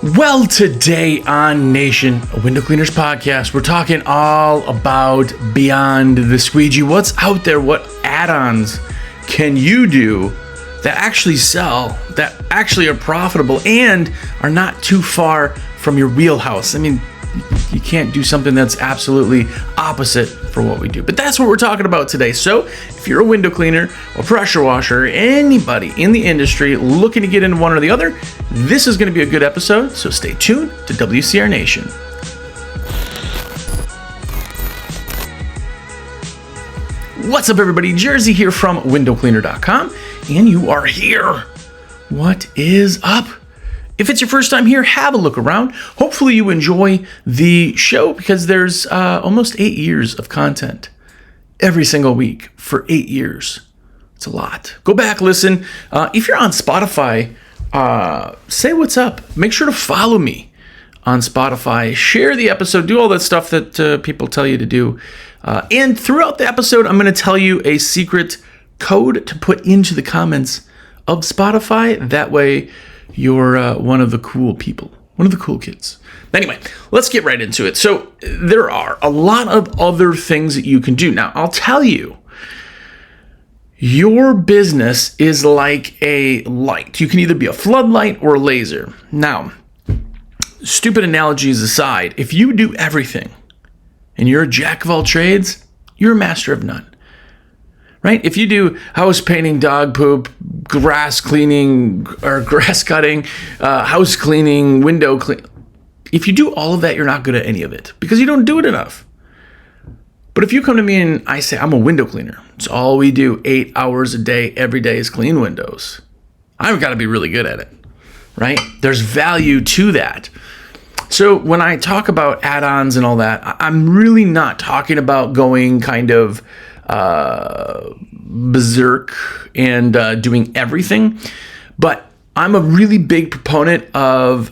Well, today on Nation, a window cleaners podcast, we're talking all about beyond the squeegee. What's out there? What add-ons can you do that actually sell, that actually are profitable, and are not too far from your wheelhouse? I mean, you can't do something that's absolutely opposite for what we do. But that's what we're talking about today. So if you're a window cleaner or pressure washer, or anybody in the industry looking to get into one or the other, this is going to be a good episode. So stay tuned to WCR Nation. What's up, everybody? Jersey here from windowcleaner.com, and you are here. What is up? If it's your first time here, have a look around. Hopefully you enjoy the show because there's almost 8 years of content every single week for 8 years. It's a lot. Go back, listen. If you're on Spotify, say what's up. Make sure to follow me on Spotify. Share the episode. Do all that stuff that people tell you to do. And throughout the episode, I'm going to tell you a secret code to put into the comments of Spotify. That way, you're one of the cool people, one of the cool kids. Anyway, let's get right into it. So there are a lot of other things that you can do. Now, I'll tell you, your business is like a light. You can either be a floodlight or a laser. Now, stupid analogies aside, if you do everything and you're a jack of all trades, you're a master of none. Right? If you do house painting, dog poop, grass cleaning, or grass cutting, house cleaning, window cleaning, if you do all of that, you're not good at any of it because you don't do it enough. But if you come to me and I say, I'm a window cleaner, it's all we do, 8 hours a day, every day is clean windows, I've got to be really good at it, right? There's value to that. So when I talk about add-ons and all that, I'm really not talking about going kind of berserk and doing everything, but I'm a really big proponent of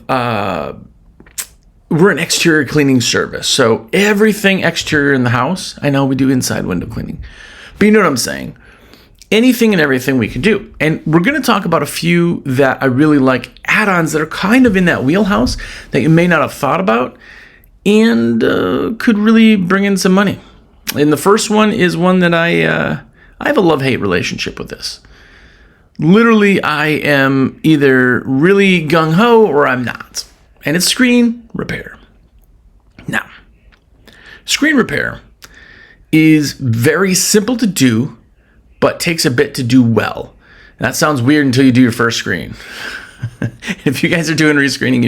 we're an exterior cleaning service, so everything exterior in the house. I know we do inside window cleaning, but you know what I'm saying, anything and everything we can do. And we're going to talk about a few that I really like, add-ons that are kind of in that wheelhouse that you may not have thought about and could really bring in some money. And the first one is one that I have a love-hate relationship with this. Literally, I am either really gung-ho or I'm not. And it's screen repair. Now, screen repair is very simple to do, but takes a bit to do well. And that sounds weird until you do your first screen. If you guys are doing rescreening,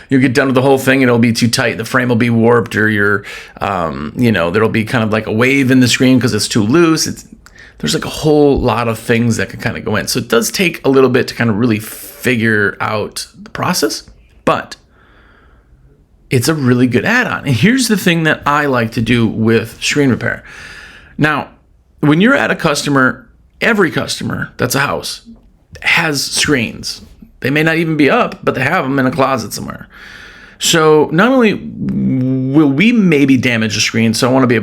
you'll get done with the whole thing and it'll be too tight. The frame will be warped, or there'll be kind of like a wave in the screen because it's too loose. There's like a whole lot of things that can kind of go in. So it does take a little bit to kind of really figure out the process, but it's a really good add-on. And here's the thing that I like to do with screen repair. Now, when you're at a customer, every customer that's a house has screens. They may not even be up, but they have them in a closet somewhere. So not only will we maybe damage a screen, so I want to be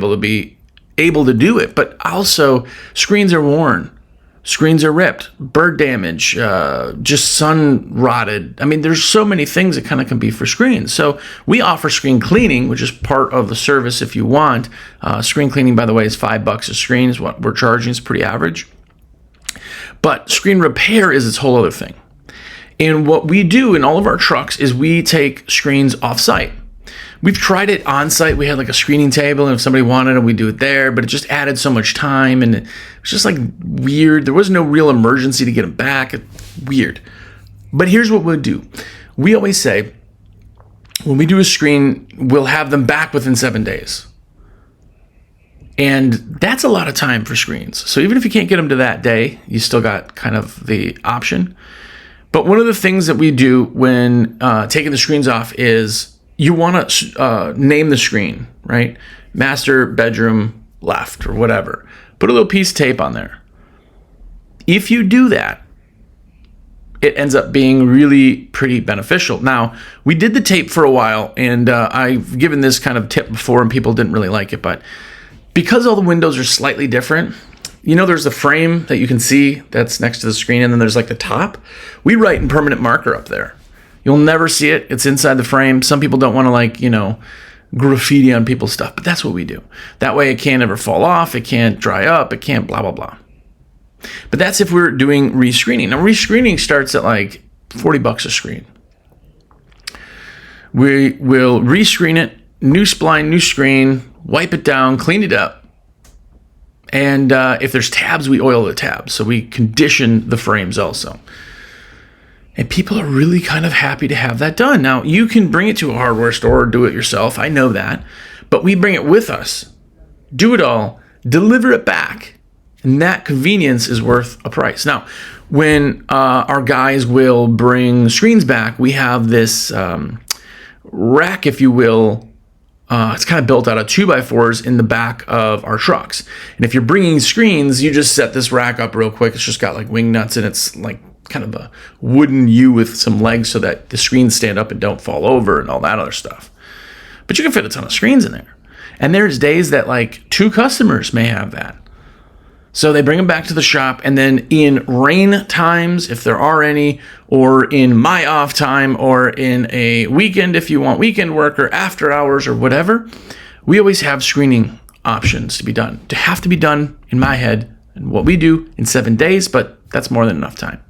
able to do it, but also screens are worn, screens are ripped, bird damage, just sun rotted. I mean, there's so many things that kind of can be for screens. So we offer screen cleaning, which is part of the service if you want. Screen cleaning, by the way, is $5 a screen is what we're charging. It's pretty average. But screen repair is its whole other thing. And what we do in all of our trucks is we take screens off-site. We've tried it on-site. We had like a screening table, and if somebody wanted it, we do it there. But it just added so much time, and it was just like weird. There was no real emergency to get them back. Weird. But here's what we'll do. We always say, when we do a screen, we'll have them back within 7 days. And that's a lot of time for screens. So even if you can't get them to that day, you still got kind of the option. But one of the things that we do when taking the screens off is you want to name the screen, right? Master bedroom left or whatever. Put a little piece of tape on there. If you do that, it ends up being really pretty beneficial. Now, we did the tape for a while, and I've given this kind of tip before, and people didn't really like it, but because all the windows are slightly different, there's the frame that you can see that's next to the screen, and then there's like the top. We write in permanent marker up there. You'll never see it. It's inside the frame. Some people don't want to graffiti on people's stuff, but that's what we do. That way it can't ever fall off. It can't dry up. It can't blah, blah, blah. But that's if we're doing rescreening. Now, rescreening starts at like $40 a screen. We will rescreen it, new spline, new screen, wipe it down, clean it up. And if there's tabs, we oil the tabs. So we condition the frames also. And people are really kind of happy to have that done. Now, you can bring it to a hardware store or do it yourself. I know that. But we bring it with us, do it all, deliver it back. And that convenience is worth a price. Now, when our guys will bring screens back, we have this rack, if you will. It's kind of built out of 2x4s in the back of our trucks. And if you're bringing screens, you just set this rack up real quick. It's just got like wing nuts and it's like kind of a wooden U with some legs so that the screens stand up and don't fall over and all that other stuff. But you can fit a ton of screens in there. And there's days that like 2 customers may have that. So they bring them back to the shop, and then in rain times, if there are any, or in my off time, or in a weekend if you want weekend work, or after hours, or whatever, we always have screening options to be done. To have to be done, in my head, and what we do in 7 days, but that's more than enough time.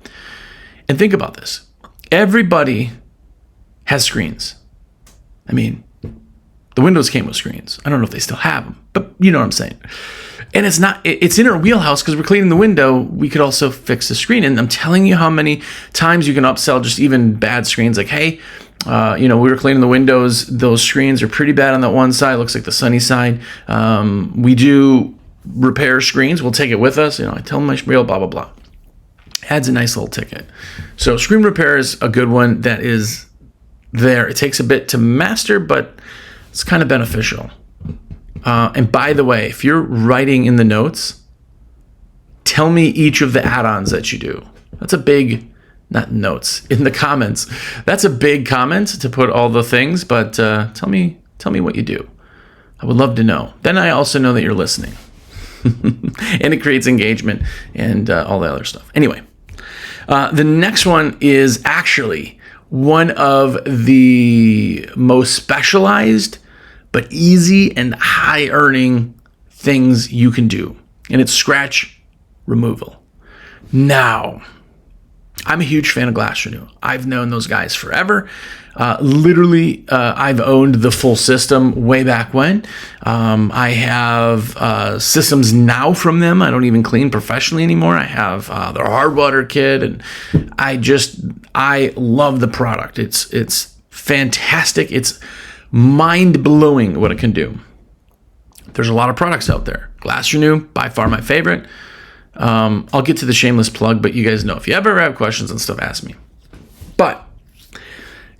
And think about this. Everybody has screens. I mean, the Windows came with screens. I don't know if they still have them, but you know what I'm saying. And it's in our wheelhouse because we're cleaning the window. We could also fix the screen. And I'm telling you how many times you can upsell just even bad screens. Like, hey, we were cleaning the windows. Those screens are pretty bad on that one side. Looks like the sunny side. We do repair screens. We'll take it with us. I tell them my spiel, blah, blah, blah. Adds a nice little ticket. So screen repair is a good one that is there. It takes a bit to master, but it's kind of beneficial. And by the way, if you're writing in the notes, tell me each of the add-ons that you do. That's a big, not notes, in the comments. That's a big comment to put all the things, but tell me what you do. I would love to know. Then I also know that you're listening. And it creates engagement and all the other stuff. Anyway, the next one is actually one of the most specialized but easy and high earning things you can do. And it's scratch removal. Now, I'm a huge fan of Glass Renew. I've known those guys forever. Literally, I've owned the full system way back when. I have systems now from them. I don't even clean professionally anymore. I have their hard water kit, and I love the product. It's fantastic. It's mind-blowing what it can do. There's a lot of products out there. Glass Renew, by far my favorite. I'll get to the shameless plug, but you guys know, if you ever have questions and stuff, ask me. But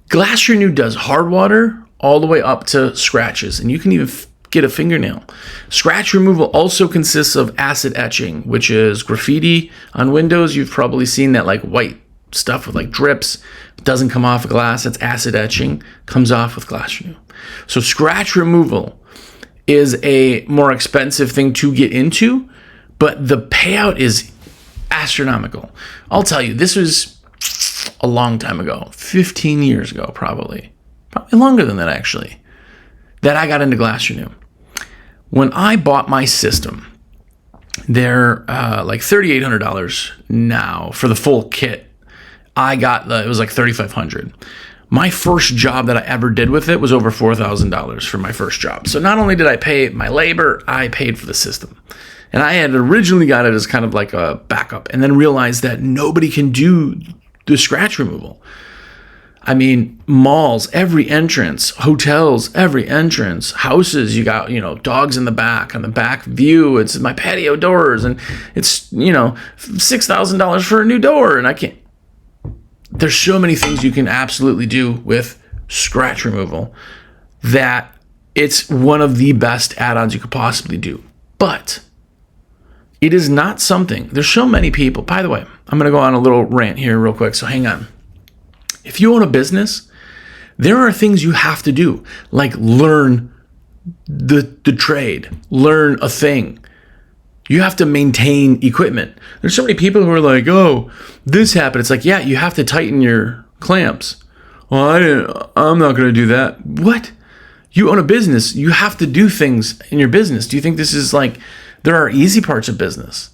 Glass Renew does hard water all the way up to scratches, and you can even get a fingernail. Scratch removal also consists of acid etching, which is graffiti on windows. You've probably seen that like white stuff with like drips. It doesn't come off of glass. It's acid etching. Comes off with Glass Renew. So scratch removal is a more expensive thing to get into, but the payout is astronomical. I'll tell you, this was a long time ago, 15 years ago, probably longer than that actually, that I got into Glass Renew. When I bought my system, they're like $3,800 now for the full kit. It was like $3,500. My first job that I ever did with it was over $4,000 for my first job. So not only did I pay my labor, I paid for the system. And I had originally got it as kind of like a backup, and then realized that nobody can do the scratch removal. I mean, malls, every entrance, hotels, every entrance, houses, you got, dogs in the back, on the back view, it's my patio doors, and it's, $6,000 for a new door, and I can't. There's so many things you can absolutely do with scratch removal that it's one of the best add-ons you could possibly do. But it is not something, there's so many people, by the way, I'm going to go on a little rant here real quick, so hang on. If you own a business, there are things you have to do, like learn the trade, learn a thing. You have to maintain equipment. There's so many people who are like, oh, this happened. It's like, yeah, you have to tighten your clamps. Well, I'm not going to do that. What? You own a business. You have to do things in your business. Do you think this is like, there are easy parts of business,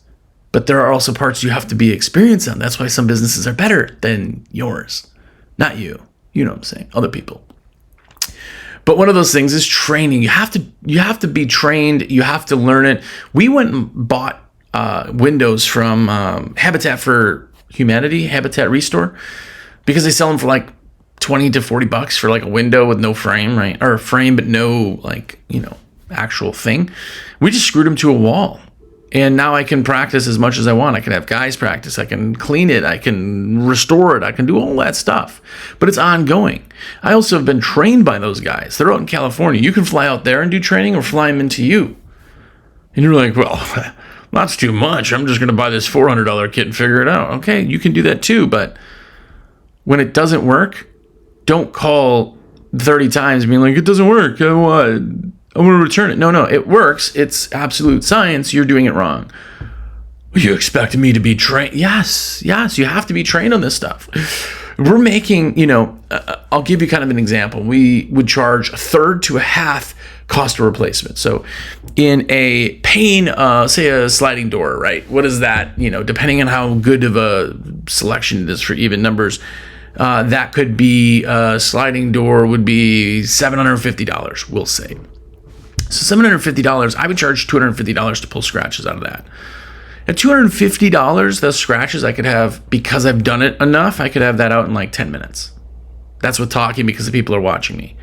but there are also parts you have to be experienced on. That's why some businesses are better than yours. Not you. You know what I'm saying? Other people. But one of those things is training. You have to be trained. You have to learn it. We went and bought windows from Habitat for Humanity, Habitat Restore, because they sell them for like $20 to $40 for like a window with no frame, right? Or a frame but no like, actual thing. We just screwed them to a wall. And now I can practice as much as I want. I can have guys practice. I can clean it. I can restore it. I can do all that stuff. But it's ongoing. I also have been trained by those guys. They're out in California. You can fly out there and do training or fly them into you. And you're like, well, that's too much. I'm just going to buy this $400 kit and figure it out. Okay, you can do that too. But when it doesn't work, don't call 30 times being like, it doesn't work. I'm going to return it. No, it works. It's absolute science. You're doing it wrong. You expect me to be trained? Yes, you have to be trained on this stuff. We're making, I'll give you kind of an example. We would charge a third to a half cost of replacement. So in a pane, say a sliding door, right? What is that? Depending on how good of a selection it is for even numbers, that could be a sliding door would be $750, we'll say. So $750, I would charge $250 to pull scratches out of that. At $250, those scratches I could have, because I've done it enough, I could have that out in like 10 minutes. That's with talking because the people are watching me.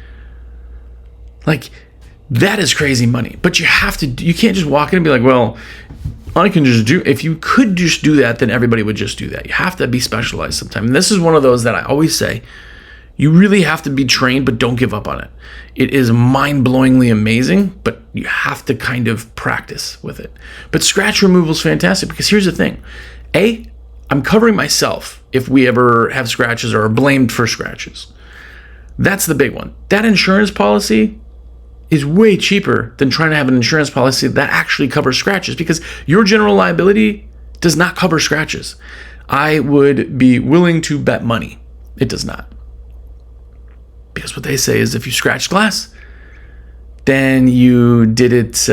Like, that is crazy money. But you can't just walk in and be like, well, I can just do, if you could just do that, then everybody would just do that. You have to be specialized sometime. And this is one of those that I always say, you really have to be trained, but don't give up on it. It is mind-blowingly amazing, but you have to kind of practice with it. But scratch removal is fantastic because here's the thing. I'm covering myself if we ever have scratches or are blamed for scratches. That's the big one. That insurance policy is way cheaper than trying to have an insurance policy that actually covers scratches because your general liability does not cover scratches. I would be willing to bet money it does not. Because what they say is if you scratch glass, then you did it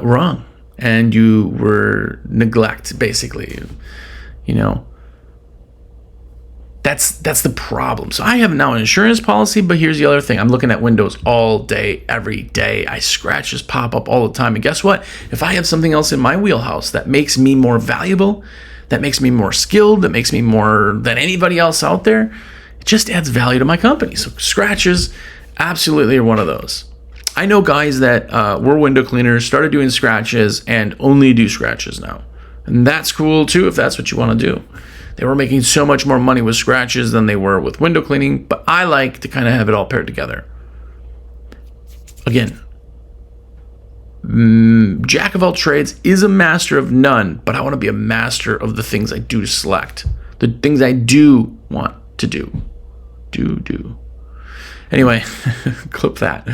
wrong and you were neglect, basically. That's the problem. So I have now an insurance policy, but here's the other thing. I'm looking at windows all day, every day. Scratches pop up all the time. And guess what? If I have something else in my wheelhouse that makes me more valuable, that makes me more skilled, that makes me more than anybody else out there, it just adds value to my company. So scratches absolutely are one of those. I know guys that were window cleaners, started doing scratches, and only do scratches now. And that's cool too if that's what you want to do. They were making so much more money with scratches than they were with window cleaning, but I like to kind of have it all paired together. Again, jack of all trades is a master of none, but I want to be a master of the things I do select, the things I do want to do. Anyway, clip that.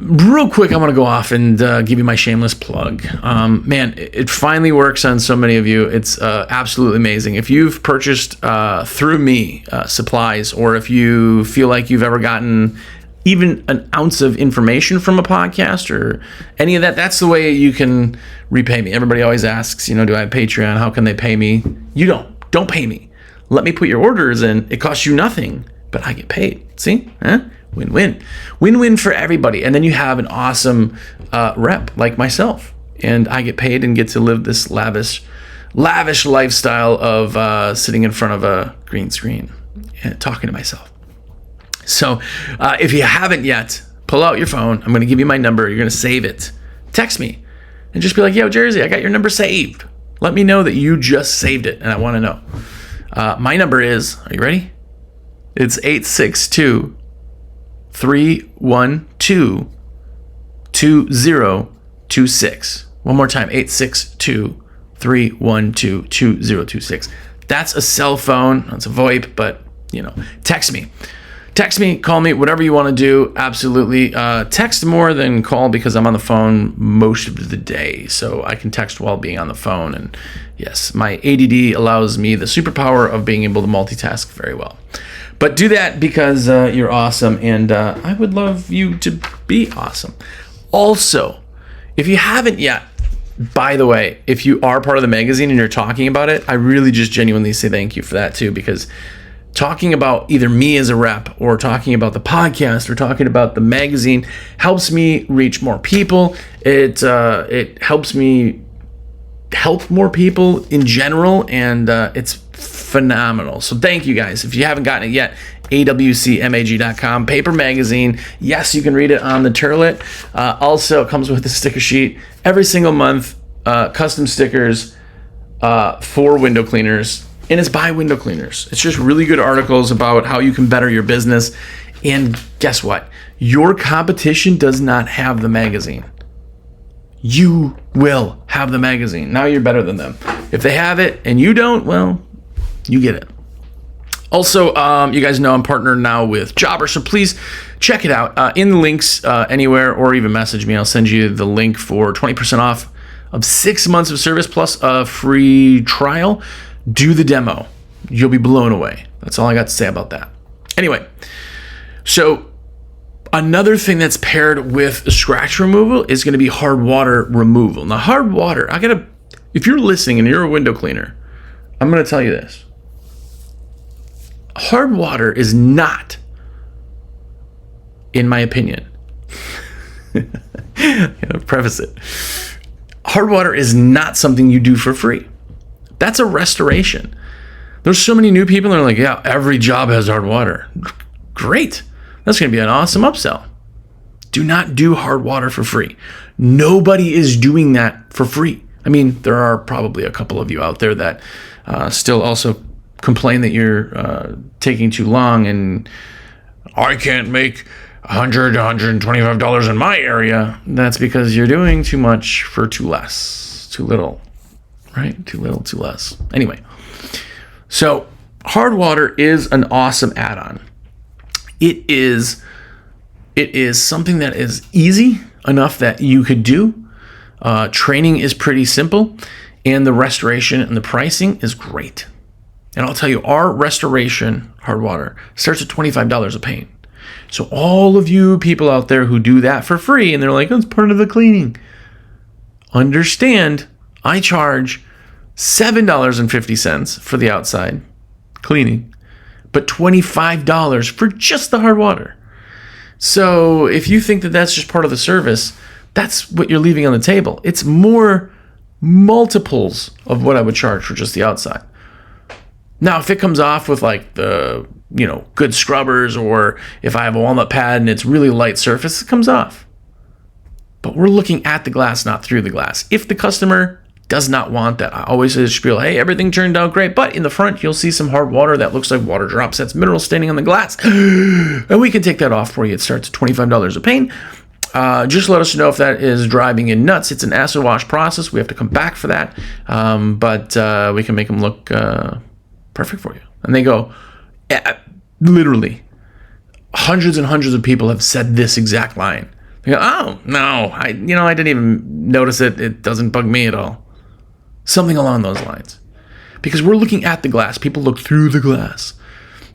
Real quick, I want to go off and give you my shameless plug. Man, it finally works on so many of you. It's absolutely amazing. If you've purchased through me supplies, or if you feel like you've ever gotten even an ounce of information from a podcast or any of that, that's the way you can repay me. Everybody always asks, do I have Patreon? How can they pay me? You don't pay me. Let me put your orders in. It costs you nothing, but I get paid. See? Win-win. Win-win for everybody. And then you have an awesome rep like myself. And I get paid and get to live this lavish lifestyle of sitting in front of a green screen and talking to myself. So if you haven't yet, pull out your phone. I'm going to give you my number. You're going to save it. Text me and just be like, yo, Jersey, I got your number saved. Let me know that you just saved it, and I want to know. My number is, are you ready? It's 862-312-2026. One more time, 862-312-2026. That's a cell phone. That's a VoIP, but, text me. Text me, call me, whatever you want to do. Absolutely. Text more than call because I'm on the phone most of the day. So I can text while being on the phone. And yes, my ADD allows me the superpower of being able to multitask very well. But do that because you're awesome, and I would love you to be awesome. Also, if you haven't yet, by the way, if you are part of the magazine and you're talking about it, I really just genuinely say thank you for that too, because talking about either me as a rep or talking about the podcast or talking about the magazine helps me reach more people. It helps me help more people in general, and it's phenomenal. So thank you guys. If you haven't gotten it yet, awcmag.com, paper magazine. Yes, you can read it on the turlet. Also, it comes with a sticker sheet every single month, custom stickers for window cleaners, and it's by window cleaners. It's just really good articles about how you can better your business. And guess what? Your competition does not have the magazine. You will have the magazine. Now you're better than them. If they have it and you don't, well, you get it. Also, you guys know I'm partnered now with Jobber, so please check it out. In the links anywhere, or even message me. I'll send you the link for 20% off of 6 months of service plus a free trial. Do the demo. You'll be blown away. That's all I got to say about that. Anyway, so another thing that's paired with scratch removal is going to be hard water removal. Now, hard water, if you're listening and you're a window cleaner, I'm going to tell you this. Hard water is not, in my opinion, I'm going to preface it. Hard water is not something you do for free. That's a restoration. There's so many new people that are like, yeah, every job has hard water. Great. That's going to be an awesome upsell. Do not do hard water for free. Nobody is doing that for free. I mean, there are probably a couple of you out there that still also complain that you're taking too long and I can't make $100, $125 in my area. That's because you're doing too much for too little, right? Too little, too less. Anyway, so hard water is an awesome add-on. It is something that is easy enough that you could do. Training is pretty simple, and the restoration and the pricing is great. And I'll tell you, our restoration hard water starts at $25 a paint. So all of you people out there who do that for free, and they're like, oh, it's part of the cleaning. Understand, I charge $7.50 for the outside cleaning, but $25 for just the hard water. So if you think that that's just part of the service, that's what you're leaving on the table. It's more multiples of what I would charge for just the outside. Now, if it comes off with like the, good scrubbers, or if I have a walnut pad and it's really light surface, it comes off. But we're looking at the glass, not through the glass. If the customer does not want that, I always say the spiel, hey, everything turned out great, but in the front, you'll see some hard water that looks like water drops. That's mineral staining on the glass. And we can take that off for you. It starts at $25 a paint. Just let us know if that is driving you nuts. It's an acid wash process. We have to come back for that. But we can make them look perfect for you. And they go, literally, hundreds and hundreds of people have said this exact line. They go, oh, no, I didn't even notice it. It doesn't bug me at all. Something along those lines. Because we're looking at the glass. People look through the glass.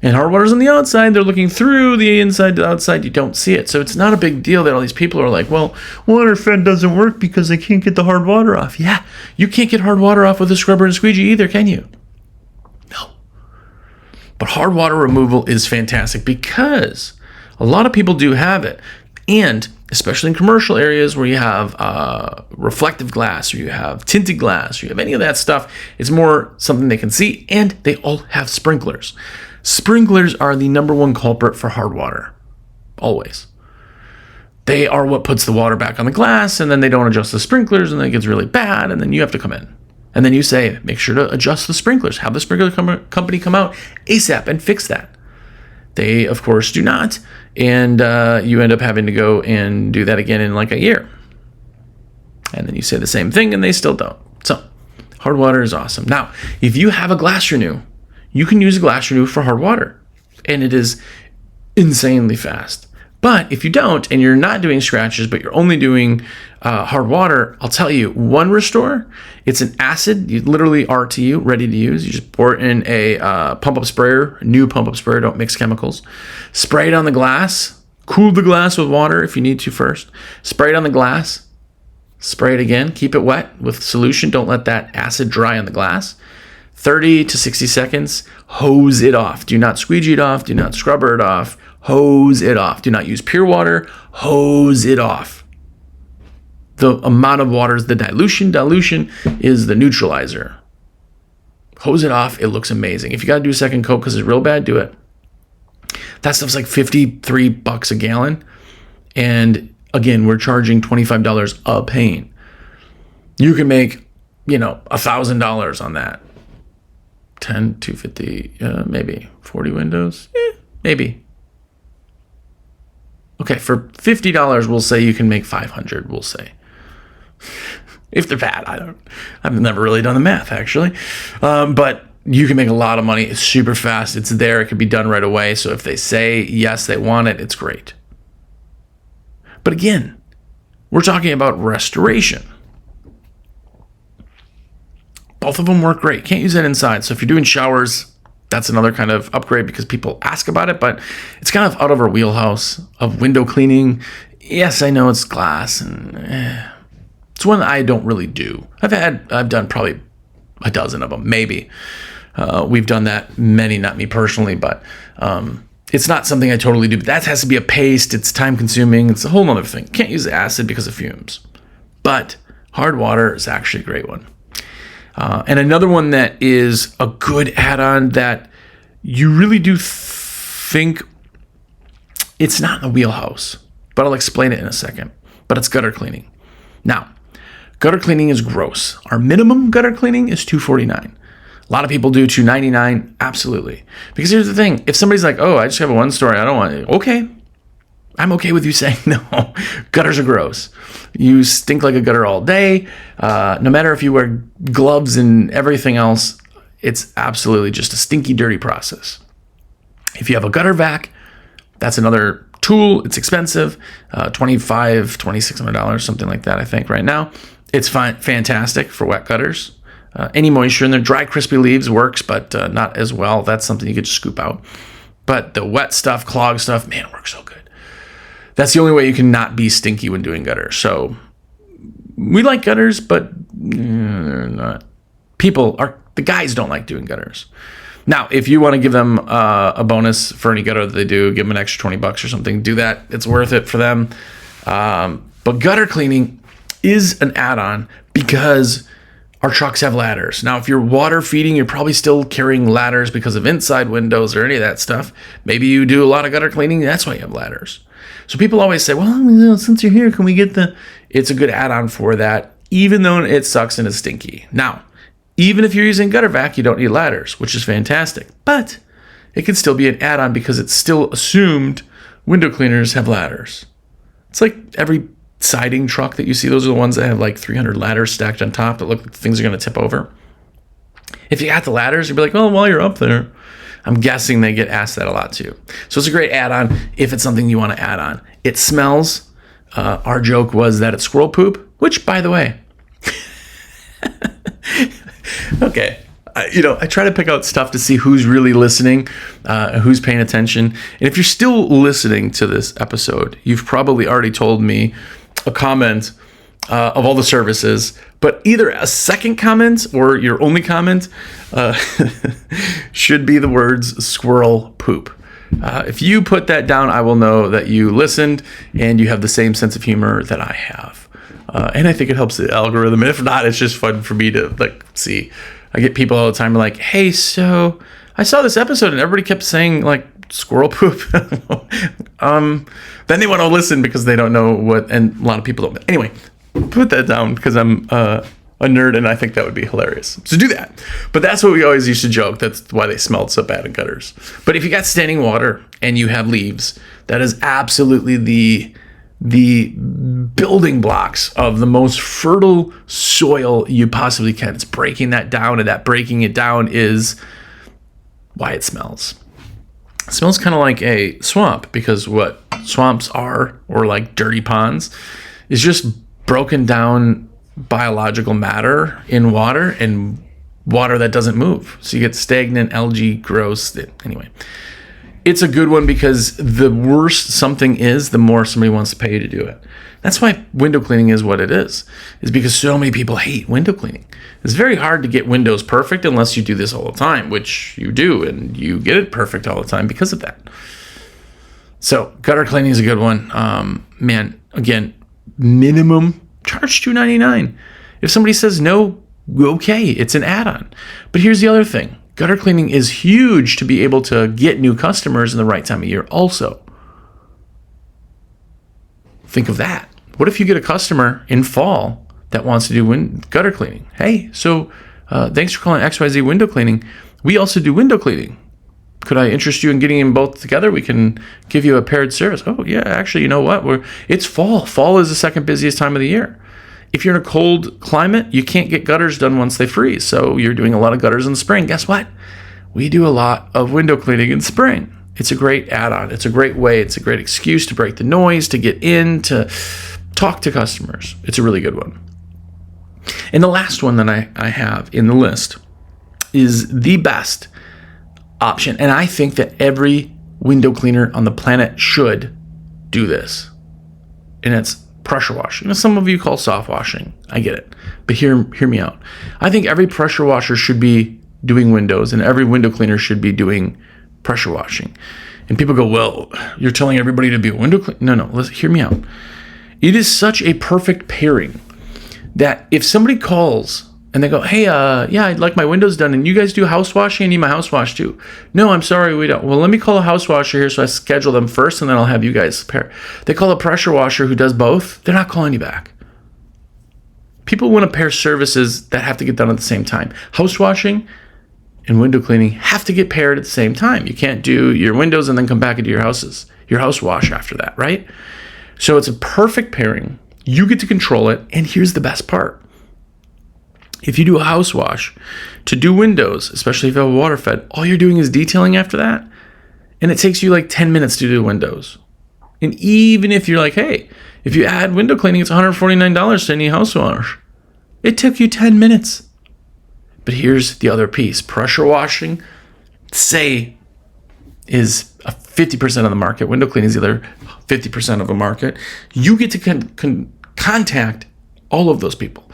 And hard water's on the outside. They're looking through the inside to the outside. You don't see it. So it's not a big deal that all these people are like, well, water fed doesn't work because they can't get the hard water off. Yeah, you can't get hard water off with a scrubber and squeegee either, can you? No. But hard water removal is fantastic because a lot of people do have it. And especially in commercial areas where you have reflective glass, or you have tinted glass, or you have any of that stuff, it's more something they can see, and they all have sprinklers. Sprinklers are the number one culprit for hard water, always. They are what puts the water back on the glass, and then they don't adjust the sprinklers, and then it gets really bad, and then you have to come in. And then you say, make sure to adjust the sprinklers. Have the sprinkler company come out ASAP and fix that. They, of course, do not, and you end up having to go and do that again in like a year. And then you say the same thing, and they still don't. So, hard water is awesome. Now, if you have a glass renew, you can use a glass renew for hard water, and it is insanely fast. But if you don't, and you're not doing scratches, but you're only doing hard water, I'll tell you, one Restore, it's an acid, you literally RTU, ready to use. You just pour it in a pump-up sprayer, new pump-up sprayer, don't mix chemicals. Spray it on the glass, cool the glass with water if you need to first. Spray it on the glass, spray it again, keep it wet with solution, don't let that acid dry on the glass. 30 to 60 seconds, hose it off. Do not squeegee it off, do not scrubber it off, hose it off. Do not use pure water, hose it off. The amount of water is the dilution. Dilution is the neutralizer. Hose it off, it looks amazing. If you got to do a second coat because it's real bad, do it. That stuff's like $53 a gallon. And again, we're charging $25 a paint. You can make, $1,000 on that. 10, 250, maybe 40 windows, maybe. Okay, for $50, we'll say you can make 500. We'll say, if they're bad, I've never really done the math actually, but you can make a lot of money. It's super fast. It's there. It can be done right away. So if they say yes, they want it, it's great. But again, we're talking about restoration. Both of them work great. Can't use that inside. So if you're doing showers, that's another kind of upgrade because people ask about it, but it's kind of out of our wheelhouse of window cleaning. Yes, I know it's glass, and it's one that I don't really do. I've done probably a dozen of them, maybe. We've done that many, not me personally, but it's not something I totally do. But that has to be a paste. It's time consuming. It's a whole other thing. Can't use acid because of fumes, but hard water is actually a great one. And another one that is a good add-on that you really do think it's not in the wheelhouse, but I'll explain it in a second. But it's gutter cleaning. Now, gutter cleaning is gross. Our minimum gutter cleaning is $249. A lot of people do $299. Absolutely. Because here's the thing. If somebody's like, oh, I just have a one story, I don't want it. Okay. I'm okay with you saying no. Gutters are gross. You stink like a gutter all day. No matter if you wear gloves and everything else, it's absolutely just a stinky, dirty process. If you have a gutter vac, that's another tool. It's expensive, $2,600, something like that, I think, right now. It's fantastic for wet gutters. Any moisture in there. Dry, crispy leaves works, but not as well. That's something you could just scoop out. But the wet stuff, clog stuff, man, it works so good. That's the only way you can not be stinky when doing gutters. So we like gutters, but they're not. The guys don't like doing gutters. Now, if you want to give them a bonus for any gutter that they do, give them an extra $20 or something, do that. It's worth it for them. But gutter cleaning is an add-on because our trucks have ladders. Now, if you're water feeding, you're probably still carrying ladders because of inside windows or any of that stuff. Maybe you do a lot of gutter cleaning. That's why you have ladders. So people always say, well, since you're here, can we get it's a good add-on for that, even though it sucks and it's stinky. Now, even if you're using gutter vac, you don't need ladders, which is fantastic. But it can still be an add-on because it's still assumed window cleaners have ladders. It's like every siding truck that you see. Those are the ones that have like 300 ladders stacked on top that look like things are going to tip over. If you got the ladders, you'd be like, well, while you're up there. I'm guessing they get asked that a lot too. So it's a great add-on if it's something you want to add on. It smells. Our joke was that it's squirrel poop, which, by the way, okay, I try to pick out stuff to see who's really listening, who's paying attention. And if you're still listening to this episode, you've probably already told me a comment of all the services, but either a second comment or your only comment should be the words squirrel poop. If you put that down, I will know that you listened and you have the same sense of humor that I have. And I think it helps the algorithm. And if not, it's just fun for me to see. I get people all the time like, hey, so I saw this episode and everybody kept saying squirrel poop. Then they want to listen because they don't know what, and a lot of people don't. Anyway, put that down because I'm a nerd and I think that would be hilarious. So do that. But that's what we always used to joke. That's why they smelled so bad in gutters. But if you got standing water and you have leaves, that is absolutely the building blocks of the most fertile soil you possibly can. It's breaking that down, and that breaking it down is why it smells. It smells kind of like a swamp because what swamps are, or like dirty ponds, is just broken down biological matter in water and water that doesn't move. So you get stagnant, algae, gross. Anyway, it's a good one because the worse something is, the more somebody wants to pay you to do it. That's why window cleaning is what it is because so many people hate window cleaning. It's very hard to get windows perfect unless you do this all the time, which you do, and you get it perfect all the time because of that. So gutter cleaning is a good one. Man, again, minimum charge $2.99. If somebody says no, okay, it's an add-on. But here's the other thing. Gutter cleaning is huge to be able to get new customers in the right time of year also. Think of that. What if you get a customer in fall that wants to do gutter cleaning? Hey, so thanks for calling XYZ window cleaning. We also do window cleaning. Could I interest you in getting them both together? We can give you a paired service. Oh, yeah, actually, you know what? It's fall. Fall is the second busiest time of the year. If you're in a cold climate, you can't get gutters done once they freeze. So you're doing a lot of gutters in the spring. Guess what? We do a lot of window cleaning in spring. It's a great add-on. It's a great way. It's a great excuse to break the noise, to get in, to talk to customers. It's a really good one. And the last one that I have in the list is the best option. And I think that every window cleaner on the planet should do this. And it's pressure washing. Now, some of you call soft washing. I get it. But hear me out. I think every pressure washer should be doing windows, and every window cleaner should be doing pressure washing. And people go, well, you're telling everybody to be a window cleaner? No, hear me out. It is such a perfect pairing that if somebody calls and they go, hey, yeah, I'd like my windows done, and you guys do house washing, I need my house washed too. No, I'm sorry, we don't. Well, let me call a house washer here, so I schedule them first, and then I'll have you guys pair. They call a pressure washer who does both. They're not calling you back. People want to pair services that have to get done at the same time. House washing and window cleaning have to get paired at the same time. You can't do your windows and then come back into your house wash after that, right? So it's a perfect pairing. You get to control it, and here's the best part. If you do a house wash to do windows, especially if you have a water fed, all you're doing is detailing after that, and it takes you like 10 minutes to do windows. And even if you're like, hey, if you add window cleaning, it's $149 to any house wash. It took you 10 minutes. But here's the other piece. Pressure washing, say, is 50% of the market. Window cleaning is the other 50% of the market. You get to contact all of those people.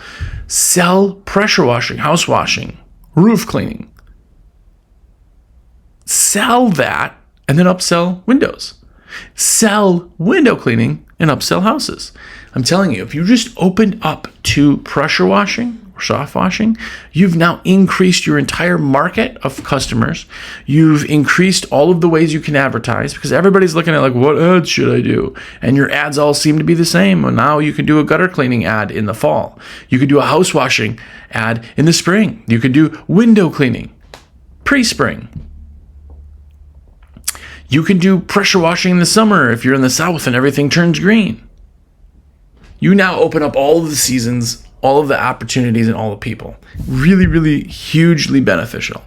Sell pressure washing, house washing, roof cleaning. Sell that and then upsell windows. Sell window cleaning and upsell houses. I'm telling you, if you just opened up to pressure washing, soft washing, you've now increased your entire market of customers. You've increased all of the ways you can advertise because everybody's looking at like, what ads should I do? And your ads all seem to be the same. Well, now you can do a gutter cleaning ad in the fall. You could do a house washing ad in the spring. You could do window cleaning pre-spring. You can do pressure washing in the summer if you're in the south and everything turns green. You now open up all of the seasons, all of the opportunities, and all the people. Really, really hugely beneficial.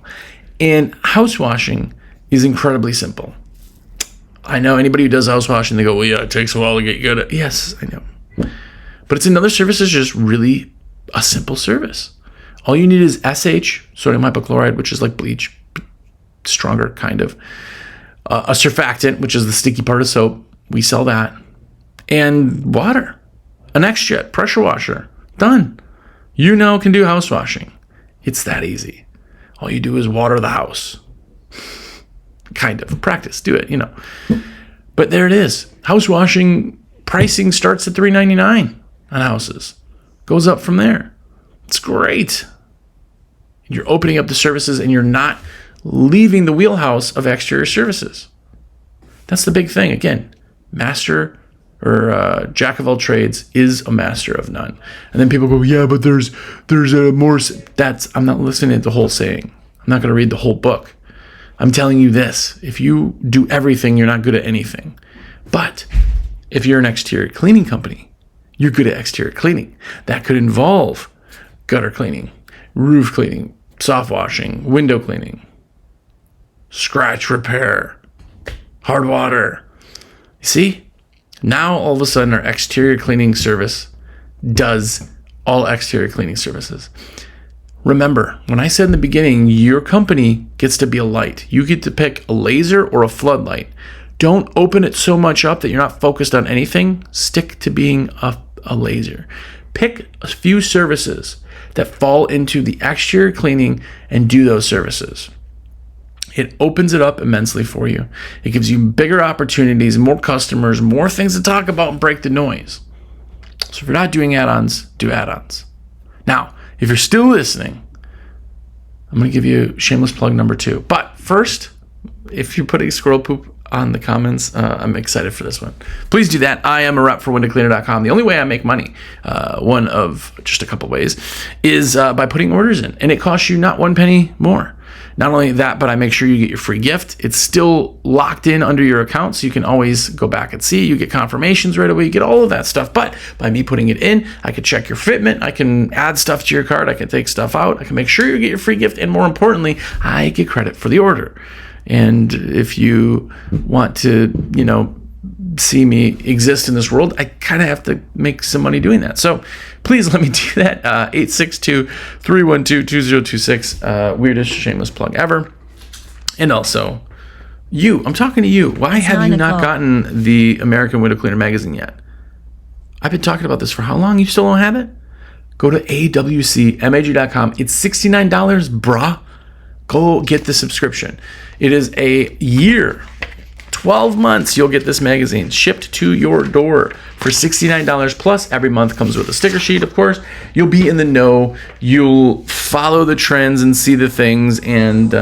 And house washing is incredibly simple. I know anybody who does house washing, they go, well, yeah, it takes a while to get good at. Yes, I know. But it's another service that's just really a simple service. All you need is SH, sodium hypochlorite, which is like bleach, stronger kind of. A surfactant, which is the sticky part of soap. We sell that. And water. An X-Jet pressure washer. Done. You now can do house washing. It's that easy. All you do is water the house. Kind of. Practice. Do it, But there it is. House washing pricing starts at $3.99 on houses. Goes up from there. It's great. You're opening up the services and you're not leaving the wheelhouse of exterior services. That's the big thing. Again, master or jack of all trades is a master of none. And then people go, yeah, but there's a more. I'm not listening to the whole saying. I'm not going to read the whole book. I'm telling you this: if you do everything, you're not good at anything. But if you're an exterior cleaning company, you're good at exterior cleaning. That could involve gutter cleaning, roof cleaning, soft washing, window cleaning, scratch repair, hard water. You see? Now, all of a sudden, our exterior cleaning service does all exterior cleaning services. Remember, when I said in the beginning, your company gets to be a light. You get to pick a laser or a floodlight. Don't open it so much up that you're not focused on anything. Stick to being a laser. Pick a few services that fall into the exterior cleaning and do those services. It opens it up immensely for you. It gives you bigger opportunities, more customers, more things to talk about and break the noise. So if you're not doing add-ons, do add-ons. Now, if you're still listening, I'm going to give you shameless plug number 2. But first, if you're putting squirrel poop on the comments, I'm excited for this one. Please do that. I am a rep for windowcleaner.com. The only way I make money, one of just a couple ways, is by putting orders in. And it costs you not 1 penny more. Not only that, but I make sure you get your free gift. It's still locked in under your account, so you can always go back and see. You get confirmations right away. You get all of that stuff. But by me putting it in, I can check your fitment. I can add stuff to your cart. I can take stuff out. I can make sure you get your free gift. And more importantly, I get credit for the order. And if you want to, see me exist in this world, I kind of have to make some money doing that. So please let me do that. 862-312-2026. Weirdest shameless plug ever. And also, I'm talking to you. Why have you not gotten the American Window Cleaner magazine yet? I've been talking about this for how long? You still don't have it? Go to awcmag.com. It's $69, brah. Go get the subscription. It is a year. 12 months, you'll get this magazine shipped to your door for $69 plus. Every month comes with a sticker sheet, of course. You'll be in the know. You'll follow the trends and see the things. And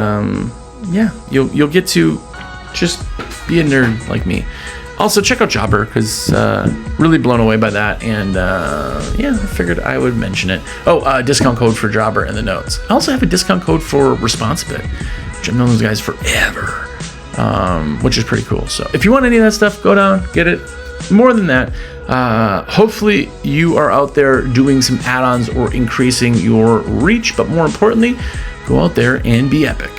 you'll get to just be a nerd like me. Also, check out Jobber, because really blown away by that. And I figured I would mention it. Discount code for Jobber in the notes. I also have a discount code for Responsibit, which I've known those guys forever. Which is pretty cool. So if you want any of that stuff, go down, get it. More than that, hopefully you are out there doing some add-ons or increasing your reach, but more importantly, go out there and be epic.